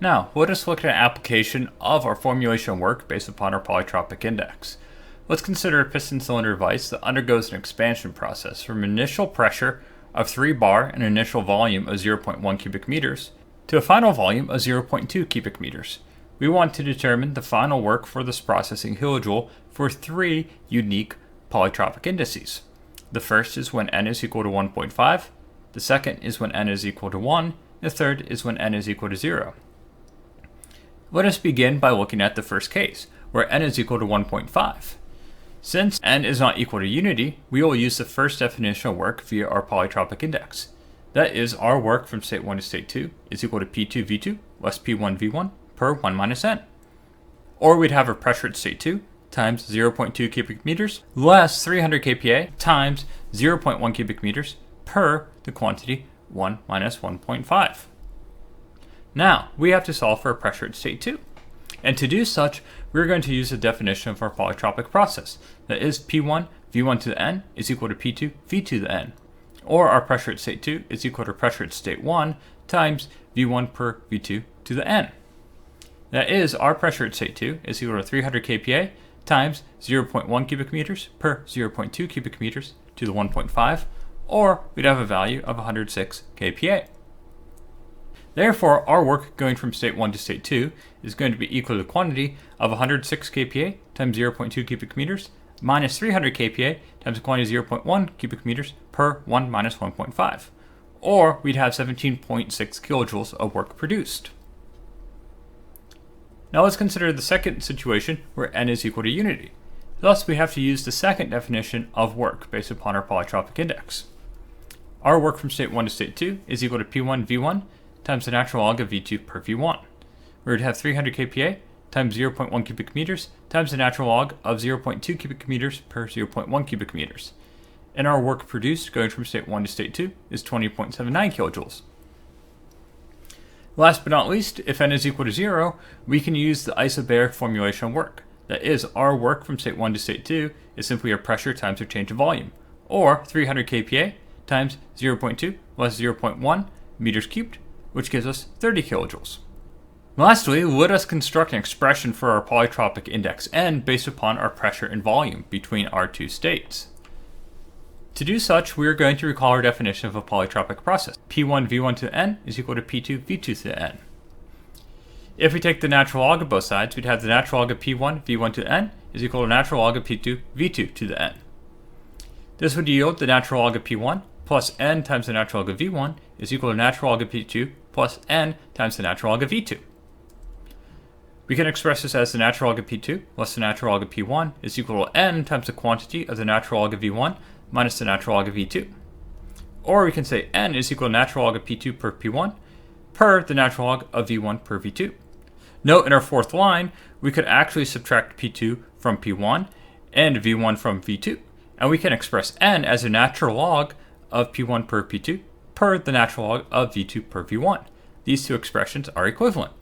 Now, let us look at an application of our formulation work based upon our polytropic index. Let's consider a piston cylinder device that undergoes an expansion process from initial pressure of 3 bar and initial volume of 0.1 cubic meters to a final volume of 0.2 cubic meters. We want to determine the final work for this process in kilojoule for 3 unique polytropic indices. The first is when n is equal to 1.5, the second is when n is equal to 1, the third is when n is equal to 0. Let us begin by looking at the first case, where n is equal to 1.5. Since n is not equal to unity, we will use the first definition of work via our polytropic index. That is, our work from state 1 to state 2 is equal to P2V2 less P1V1 per 1 minus n. Or we'd have our pressure at state 2 times 0.2 cubic meters less 300 kPa times 0.1 cubic meters per the quantity 1 minus 1.5. Now, we have to solve for a pressure at state 2. And to do such, we're going to use the definition of our polytropic process. That is, P1 V1 to the n is equal to P2 V2 to the n. Or our pressure at state 2 is equal to pressure at state 1 times V1 per V2 to the n. That is, our pressure at state 2 is equal to 300 kPa times 0.1 cubic meters per 0.2 cubic meters to the 1.5, or we'd have a value of 106 kPa. Therefore, our work going from state 1 to state 2 is going to be equal to the quantity of 106 kPa times 0.2 cubic meters minus 300 kPa times the quantity 0.1 cubic meters per 1 minus 1.5. Or we'd have 17.6 kilojoules of work produced. Now let's consider the second situation where n is equal to unity. Thus, we have to use the second definition of work based upon our polytropic index. Our work from state 1 to state 2 is equal to P1 V1 times the natural log of V2 per V1. We would have 300 kPa times 0.1 cubic meters times the natural log of 0.2 cubic meters per 0.1 cubic meters. And our work produced going from state 1 to state 2 is 20.79 kilojoules. Last but not least, if n is equal to 0, we can use the isobaric formulation work. That is, our work from state 1 to state 2 is simply our pressure times our change of volume, or 300 kPa times 0.2 less 0.1 meters cubed, which gives us 30 kilojoules. Lastly, let us construct an expression for our polytropic index n based upon our pressure and volume between our two states. To do such, we are going to recall our definition of a polytropic process. P1 V1 to the n is equal to P2 V2 to the n. If we take the natural log of both sides, we'd have the natural log of P1 V1 to the n is equal to natural log of P2 V2 to the n. This would yield the natural log of P1 plus n times the natural log of V1 is equal to natural log of P2 plus n times the natural log of V2. We can express this as the natural log of P2 plus the natural log of P1 is equal to n times the quantity of the natural log of V1 minus the natural log of V2. Or we can say n is equal to natural log of P2 per P1 per the natural log of V1 per V2. Note in our fourth line, we could actually subtract P2 from P1 and V1 from V2, and we can express n as a natural log of P1 per P2 per the natural log of V2 per V1. These two expressions are equivalent.